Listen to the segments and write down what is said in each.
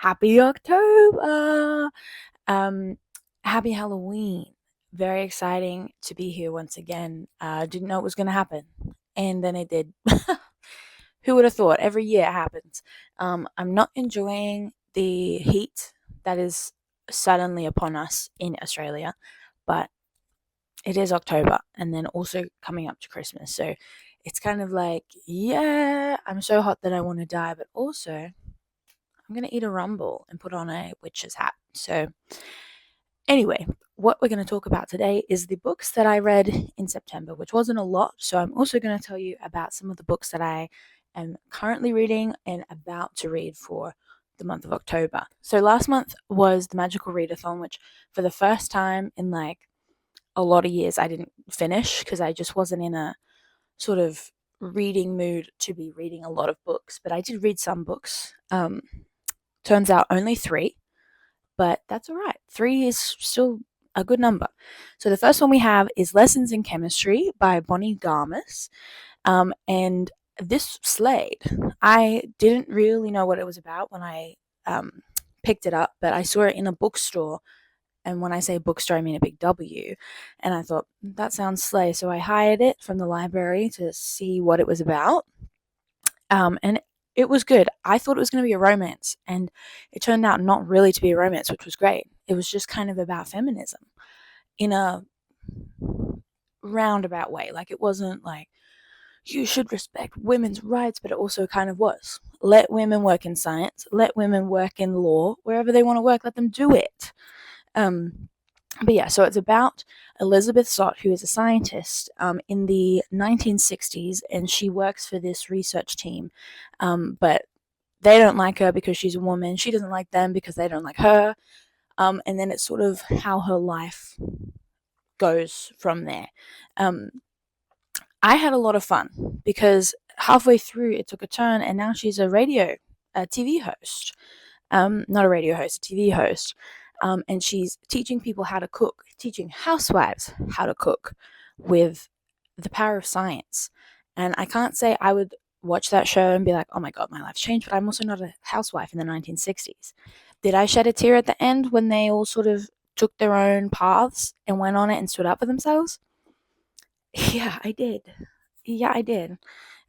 Happy October! Um, Happy Halloween. Very exciting to be here once again. Didn't know it was going to happen. And then it did. Who would have thought? Every year it happens. I'm not enjoying the heat that is suddenly upon us in Australia, but it is October and then also coming up to Christmas. So it's kind of like, yeah, I'm so hot that I want to die, but also I'm going to eat a rumble and put on a witch's hat. So, anyway, what we're going to talk about today is the books that I read in September, which wasn't a lot. So, I'm also going to tell you about some of the books that I am currently reading and about to read for the month of October. So, last month was the Magical Readathon, which for the first time in like a lot of years I didn't finish because I just wasn't in a sort of reading mood to be reading a lot of books. But I did read some books. Turns out only three, but that's all right. Three is still a good number. So the first one we have is Lessons in Chemistry by Bonnie Garmus. And this slayed. I didn't really know what it was about when I picked it up, but I saw it in a bookstore. And when I say bookstore, I mean a big W. And I thought, that sounds slay. So I hired it from the library to see what it was about. And it was good. I thought it was going to be a romance, and it turned out not really to be a romance, which was great. It was just kind of about feminism in a roundabout way. Like, it wasn't like, you should respect women's rights, but it also kind of was. Let women work in science, let women work in law, wherever they want to work, let them do it. But yeah, so it's about Elizabeth Zott, who is a scientist in the 1960s, and she works for this research team. But they don't like her because she's a woman. She doesn't like them because they don't like her. And then it's sort of how her life goes from there. Um, I had a lot of fun because halfway through it took a turn, and now she's a TV host. Not a radio host, a TV host. And she's teaching people how to cook, teaching housewives how to cook with the power of science. And I can't say I would watch that show and be like, oh my God, my life's changed, but I'm also not a housewife in the 1960s. Did I shed a tear at the end when they all sort of took their own paths and went on it and stood up for themselves? Yeah, I did. Yeah, I did.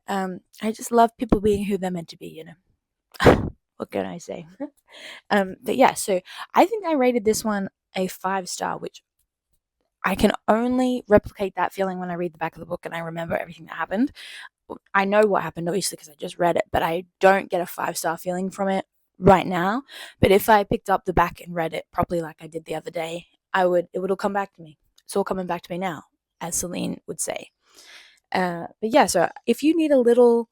I just love people being who they're meant to be, you know. What can I say? But yeah, so I think I rated this one a 5 star, which I can only replicate that feeling when I read the back of the book and I remember everything that happened. I know what happened, obviously, because I just read it, but I don't get a 5 star feeling from it right now. But if I picked up the back and read it properly, like I did the other day, it would all come back to me. It's all coming back to me now, as Celine would say. But yeah, so if you need a little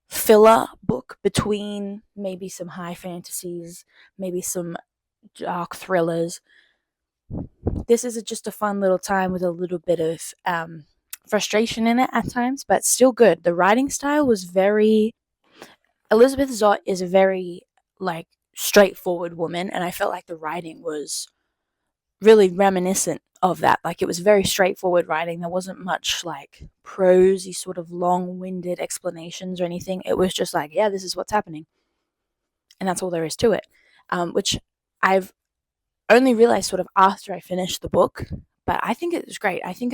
filler book between maybe some high fantasies, maybe some dark thrillers, this is just a fun little time with a little bit of frustration in it at times, but still good. The writing style was very. Elizabeth Zott is a very like straightforward woman, and I felt like the writing was really reminiscent of that. Like, it was very straightforward writing. There wasn't much like prosy, sort of long-winded explanations or anything. It was just like, yeah, this is what's happening, and that's all there is to it. Which I've only realized sort of after I finished the book, but I think it was great. I think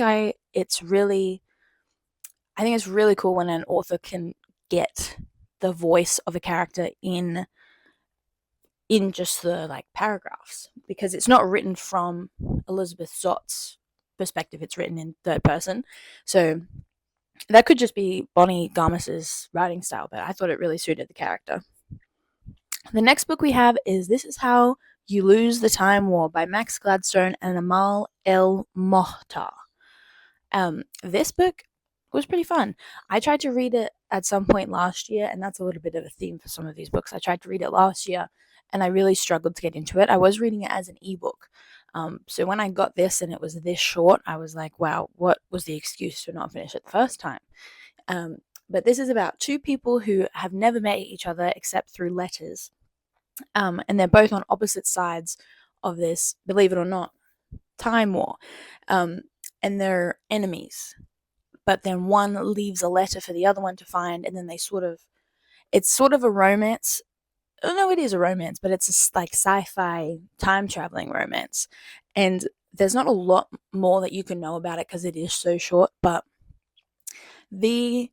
it's really cool when an author can get the voice of a character in just the like paragraphs, because it's not written from Elizabeth Zott's perspective, it's written in third person. So that could just be Bonnie Garmus's writing style, but I thought it really suited the character. The next book we have is This Is How You Lose the Time War by Max Gladstone and Amal El Mohtar. This book was pretty fun. I tried to read it at some point last year, and that's a little bit of a theme for some of these books. I tried to read it last year, and I really struggled to get into it. I was reading it as an ebook. So when I got this and it was this short, I was like, wow, what was the excuse to not finish it the first time? But this is about two people who have never met each other except through letters. And they're both on opposite sides of this, believe it or not, time war. And they're enemies. But then one leaves a letter for the other one to find, and then it's sort of a romance no, it is a romance, but it's a like sci-fi time traveling romance, and there's not a lot more that you can know about it because it is so short. But the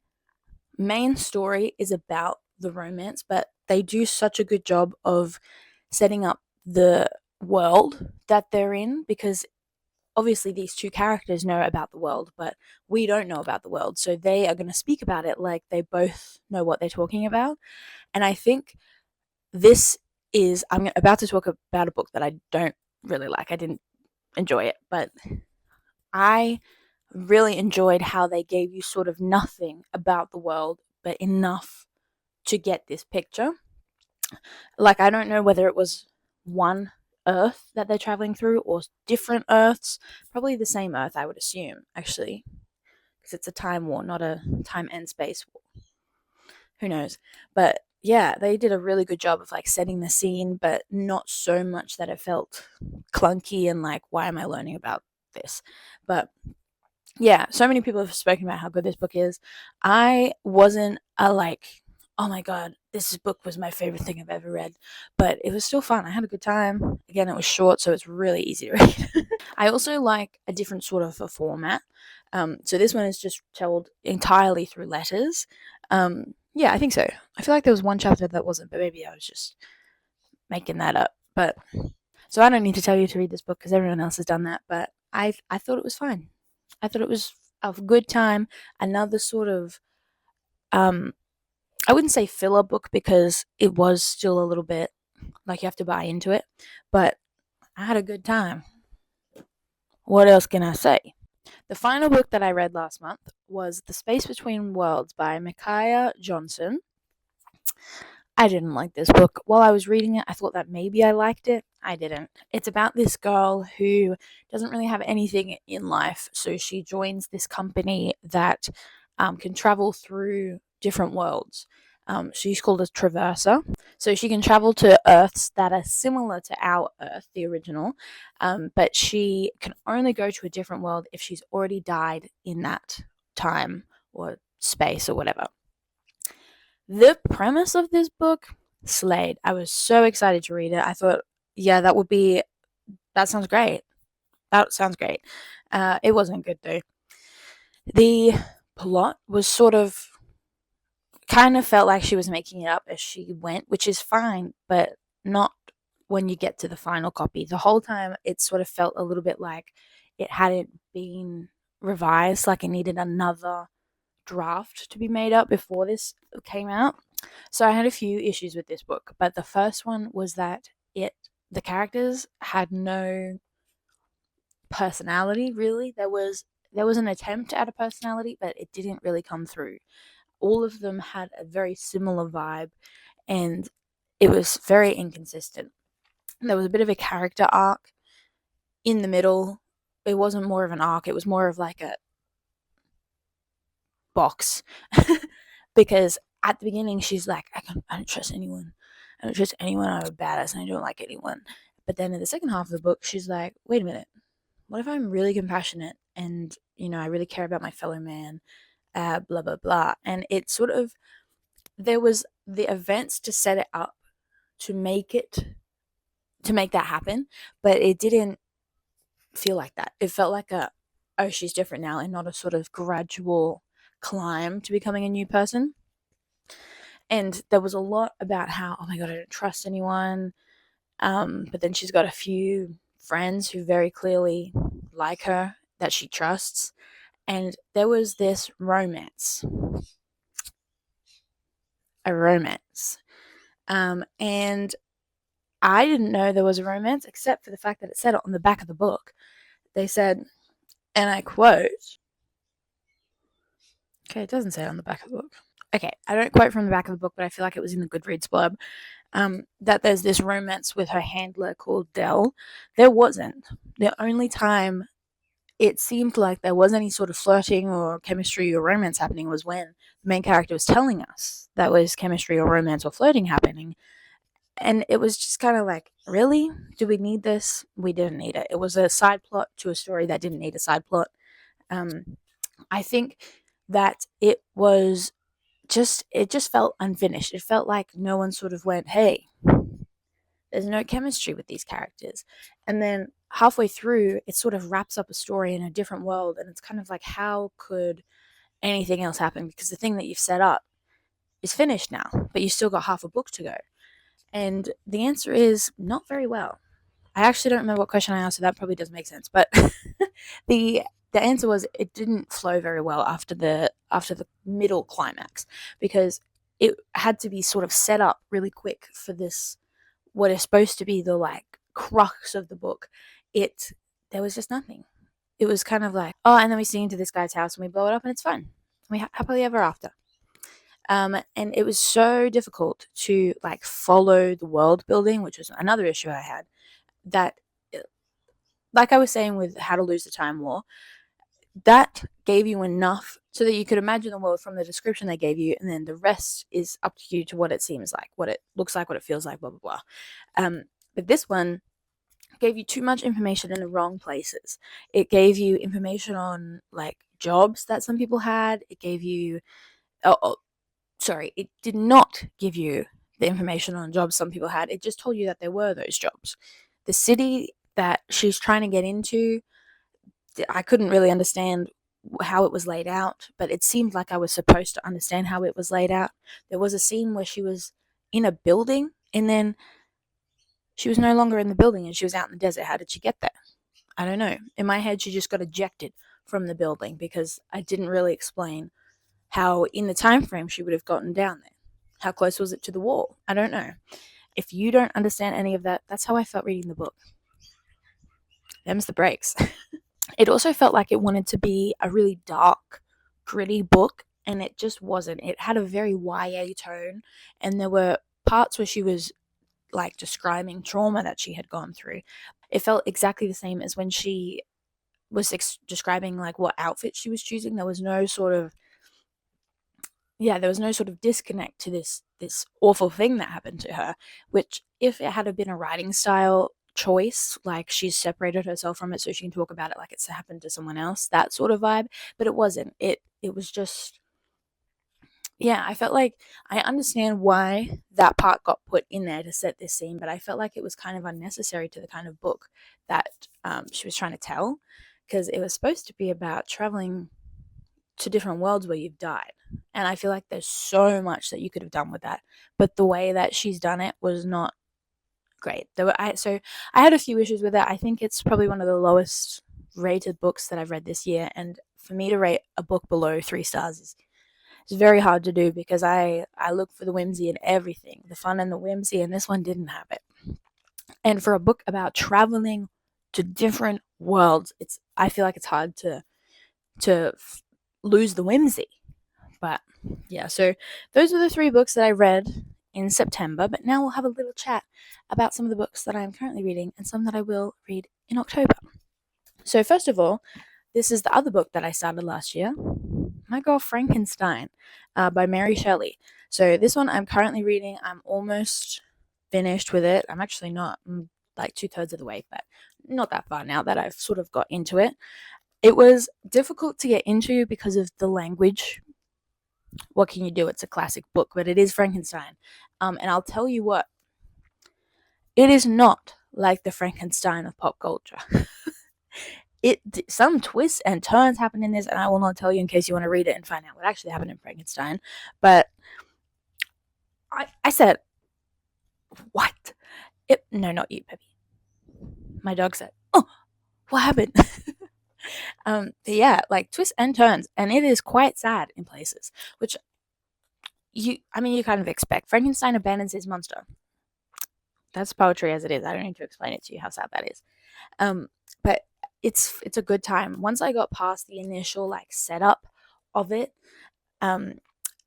main story is about the romance, but they do such a good job of setting up the world that they're in, because obviously these two characters know about the world, but we don't know about the world. So they are going to speak about it like they both know what they're talking about. And I think this is, I'm about to talk about a book that I don't really like. I didn't enjoy it, but I really enjoyed how they gave you sort of nothing about the world, but enough to get this picture. Like, I don't know whether it was one Earth that they're traveling through or different Earths. Probably the same Earth, I would assume, actually, because it's a time war, not a time and space war. Who knows? But yeah, they did a really good job of like setting the scene, but not so much that it felt clunky and like, why am I learning about this? But yeah, so many people have spoken about how good this book is. I wasn't a like, oh my god, this book was my favorite thing I've ever read, but it was still fun. I had a good time. Again, it was short, so it's really easy to read. I also like a different sort of a format. So this one is just told entirely through letters. Yeah, I think so. I feel like there was one chapter that wasn't, but maybe I was just making that up. But so I don't need to tell you to read this book because everyone else has done that. But I thought it was fine. I thought it was a good time. Another sort of I wouldn't say filler book because it was still a little bit like you have to buy into it, but I had a good time. What else can I say? The final book that I read last month was The Space Between Worlds by Micaiah Johnson. I didn't like this book. While I was reading it, I thought that maybe I liked it. I didn't. It's about this girl who doesn't really have anything in life, so she joins this company that can travel through different worlds. She's called a traverser, so she can travel to Earths that are similar to our Earth, the original, but she can only go to a different world if she's already died in that time or space or whatever. The premise of this book slayed. I was so excited to read it. I thought, yeah, that sounds great. That sounds great. It wasn't good though. The plot was sort of kind of felt like she was making it up as she went, which is fine, but not when you get to the final copy. The whole time it sort of felt a little bit like it hadn't been revised, like it needed another draft to be made up before this came out. So I had a few issues with this book, but the first one was that the characters had no personality really. There was an attempt at a personality, but it didn't really come through. All of them had a very similar vibe, and it was very inconsistent. There was a bit of a character arc in the middle. It wasn't more of an arc, it was more of like a box. Because at the beginning she's like, I don't trust anyone. I don't trust anyone. I'm a badass and I don't like anyone. But then in the second half of the book, she's like, wait a minute. What if I'm really compassionate and, I really care about my fellow man? Blah, blah, blah. And it sort of, there was the events to set it up to make that happen, but it didn't feel like that. It felt like oh, she's different now, and not a sort of gradual climb to becoming a new person. And there was a lot about how, oh my god, I don't trust anyone. But then she's got a few friends who very clearly like her, that she trusts. And there was this a romance. And I didn't know there was a romance except for the fact that it said it on the back of the book. They said, and I quote, okay, it doesn't say it on the back of the book. Okay, I don't quote from the back of the book, but I feel like it was in the Goodreads blurb. That there's this romance with her handler called Dell. There wasn't. The only time it seemed like there was any sort of flirting or chemistry or romance happening was when the main character was telling us that was chemistry or romance or flirting happening. And it was just kind of like, really? Do we need this? We didn't need it. It was a side plot to a story that didn't need a side plot. I think that it just felt unfinished. It felt like no one sort of went, hey, There's no chemistry with these characters. And then halfway through, it sort of wraps up a story in a different world. And it's kind of like, how could anything else happen? Because the thing that you've set up is finished now, but you still got half a book to go. And the answer is not very well. I actually don't remember what question I asked, so that probably doesn't make sense. But the the answer was it didn't flow very well after the middle climax, because it had to be sort of set up really quick for this, what is supposed to be the like crux of the book. It There was just nothing. It was kind of like, oh, and then we sneak into this guy's house and we blow it up and it's fun. We happily ever after. And it was so difficult to like follow the world building, which was another issue I had. That, like I was saying with How to Lose the Time War, that gave you enough so that you could imagine the world from the description they gave you, and then the rest is up to you to what it seems like, what it looks like, what it feels like, blah blah blah. But this one gave you too much information in the wrong places. It gave you information on like jobs that some people had. It gave you, sorry, it did not give you the information on jobs some people had. It just told you that there were those jobs. The city that she's trying to get into, I couldn't really understand how it was laid out, but it seemed like I was supposed to understand how it was laid out. There was a scene where she was in a building and then she was no longer in the building and she was out in the desert. How did she get there? I don't know. In my head, she just got ejected from the building because I didn't really explain how in the time frame she would have gotten down there. How close was it to the wall? I don't know. If you don't understand any of that, that's how I felt reading the book. Them's the breaks. It also felt like it wanted to be a really dark, gritty book, and it just wasn't. It had a very YA tone, and there were parts where she was like describing trauma that she had gone through. It felt exactly the same as when she was describing like what outfit she was choosing. There was no sort of disconnect to this awful thing that happened to her, which if it had been a writing style choice, like she's separated herself from it so she can talk about it like it's happened to someone else, that sort of vibe, but it wasn't. It was just, yeah, I felt like I understand why that part got put in there to set this scene, but I felt like it was kind of unnecessary to the kind of book that she was trying to tell, because it was supposed to be about traveling to different worlds where you've died. And I feel like there's so much that you could have done with that, but the way that she's done it was not great. So I had a few issues with it. I think it's probably one of the lowest rated books that I've read this year, and for me to rate a book below 3 stars is very hard to do, because I look for the whimsy in everything, the fun and the whimsy, and this one didn't have it. And for a book about traveling to different worlds, I feel like it's hard to lose the whimsy. But yeah, so those are the 3 books that I read in September, but now we'll have a little chat about some of the books that I'm currently reading and some that I will read in October. So first of all, this is the other book that I started last year, My Girl Frankenstein, by Mary Shelley. So this one I'm currently reading. I'm almost finished with it. I'm actually not. I'm like 2/3 of the way, but not that far now that I've sort of got into it. It was difficult to get into because of the language. What can you do? It's a classic book, but it is Frankenstein. And I'll tell you what, it is not like the Frankenstein of pop culture. Some twists and turns happen in this, and I will not tell you in case you want to read it and find out what actually happened in Frankenstein. But I said, what? No, not you, Peppy. My dog said, oh, what happened? But yeah, like twists and turns, and it is quite sad in places, which you kind of expect. Frankenstein abandons his monster. That's poetry as it is. I don't need to explain it to you how sad that is. But it's a good time. Once I got past the initial like setup of it,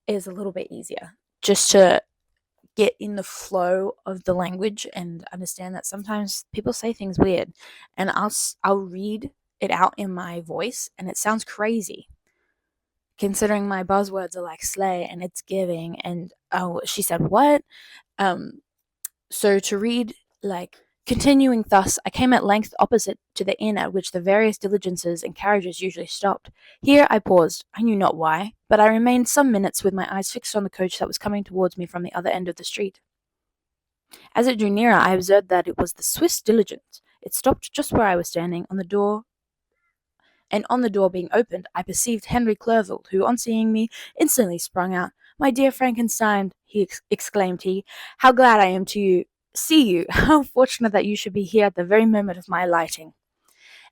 is a little bit easier just to get in the flow of the language and understand that sometimes people say things weird, and I'll read it out in my voice and it sounds crazy considering my buzzwords are like slay and it's giving and oh, she said what. So to read like, continuing thus, I came at length opposite to the inn at which the various diligences and carriages usually stopped. Here I paused, I knew not why, but I remained some minutes with my eyes fixed on the coach that was coming towards me from the other end of the street. As it drew nearer, I observed that it was the Swiss diligence. It stopped just where I was standing, on the door being opened, I perceived Henry Clerval, who, on seeing me, instantly sprung out. "My dear Frankenstein," exclaimed he, "how glad I am to see you! How fortunate that you should be here at the very moment of my alighting."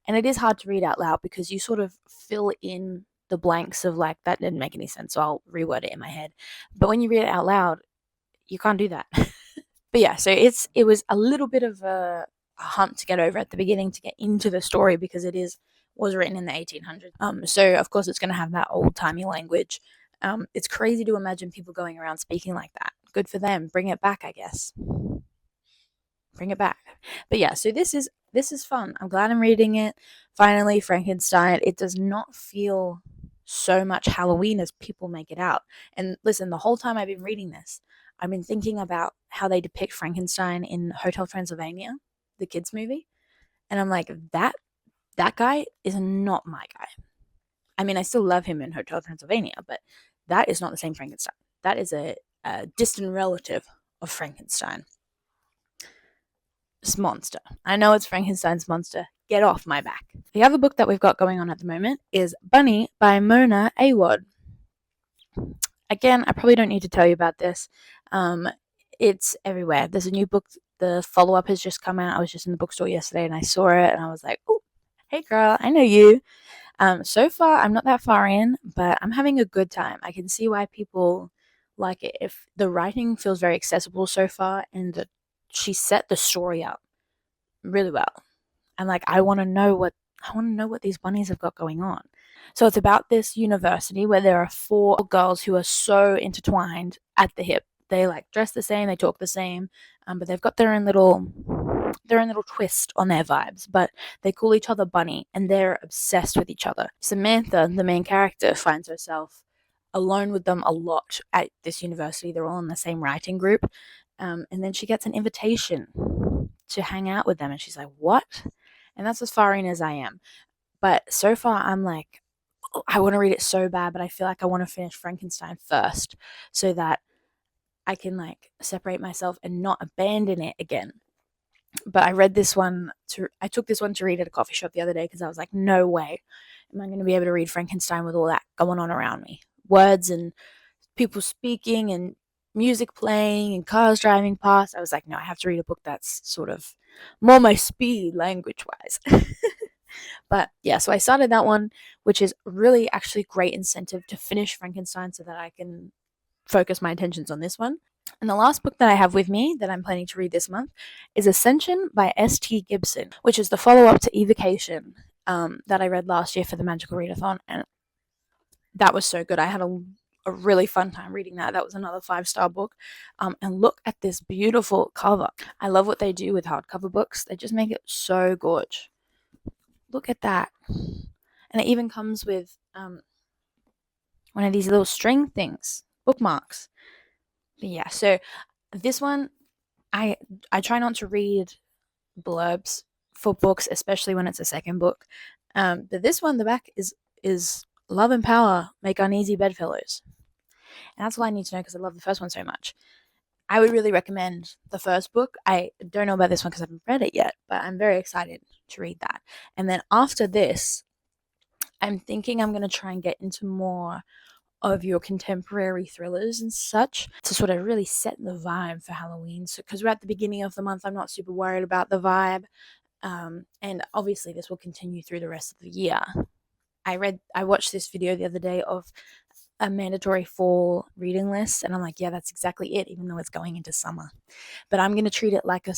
And it is hard to read out loud because you sort of fill in the blanks of like, that didn't make any sense, so I'll reword it in my head. But when you read it out loud, you can't do that. But yeah, so it was a little bit of a hunt to get over at the beginning to get into the story because was written in the 1800s. So of course it's going to have that old timey language. It's crazy to imagine people going around speaking like that. Good for them. Bring it back, I guess. Bring it back. But yeah, so this is fun. I'm glad I'm reading it. Finally, Frankenstein. It does not feel so much Halloween as people make it out. And listen, the whole time I've been reading this, I've been thinking about how they depict Frankenstein in Hotel Transylvania, the kids movie. And I'm like, that guy is not my guy. I mean, I still love him in Hotel Transylvania, but that is not the same Frankenstein. That is a distant relative of Frankenstein. This monster. I know it's Frankenstein's monster. Get off my back. The other book that we've got going on at the moment is Bunny by Mona Awad. Again, I probably don't need to tell you about this. It's everywhere. There's a new book. The follow-up has just come out. I was just in the bookstore yesterday and I saw it and I was like, oh, hey girl, I know you. So far, I'm not that far in, but I'm having a good time. I can see why people like it. If the writing feels very accessible so far and she set the story up really well. And like I want to know what these bunnies have got going on. So it's about this university where there are 4 girls who are so intertwined at the hip. They like dress the same, they talk the same, but they've got their own little twist on their vibes. But they call each other Bunny, and they're obsessed with each other. Samantha, the main character, finds herself alone with them a lot at this university. They're all in the same writing group, and then she gets an invitation to hang out with them, and she's like, "What?" And that's as far in as I am. But so far, I'm like, oh, I want to read it so bad, but I feel like I want to finish Frankenstein first so that I can like separate myself and not abandon it again. But I took this one to read at a coffee shop the other day because I was like, no way am I going to be able to read Frankenstein with all that going on around me. Words and people speaking and music playing and cars driving past. I was like, no, I have to read a book that's sort of more my speed language-wise. But yeah, so I started that one, which is really actually great incentive to finish Frankenstein so that I can focus my attentions on this one. And the last book that I have with me that I'm planning to read this month is Ascension by S.T. Gibson, which is the follow-up to Evocation that I read last year for the Magical Readathon, and that was so good. I had a really fun time reading that. That was another 5-star book. And look at this beautiful cover. I love what they do with hardcover books. They just make it so gorgeous. Look at that. And it even comes with one of these little string things, bookmarks. But yeah, so this one, I try not to read blurbs for books, especially when it's a second book. But this one, the back is love and power make uneasy bedfellows. And that's all I need to know because I love the first one so much. I would really recommend the first book. I don't know about this one because I haven't read it yet, but I'm very excited to read that. And then after this, I'm thinking I'm going to try and get into more of your contemporary thrillers and such to sort of really set the vibe for Halloween. So, because we're at the beginning of the month, I'm not super worried about the vibe. And obviously, this will continue through the rest of the year. I watched this video the other day of a mandatory fall reading list, and I'm like, yeah, that's exactly it, even though it's going into summer. But I'm going to treat it like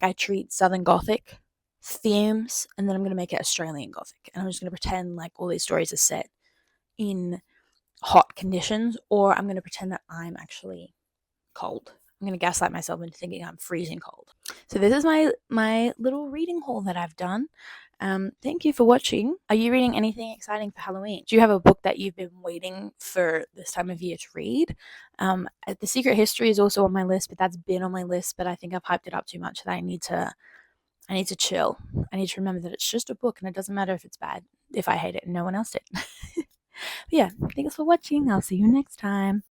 I treat Southern Gothic themes, and then I'm going to make it Australian Gothic, and I'm just going to pretend like all these stories are set in hot conditions, or I'm going to pretend that I'm actually cold. I'm going to gaslight myself into thinking I'm freezing cold. So this is my little reading haul that I've done. Thank you for watching. Are you reading anything exciting for Halloween? Do you have a book that you've been waiting for this time of year to read? The Secret History is also on my list, but that's been on my list, but I think I've hyped it up too much that I need to chill. I need to remember that it's just a book and it doesn't matter if it's bad, if I hate it and no one else did. But yeah, thanks for watching. I'll see you next time.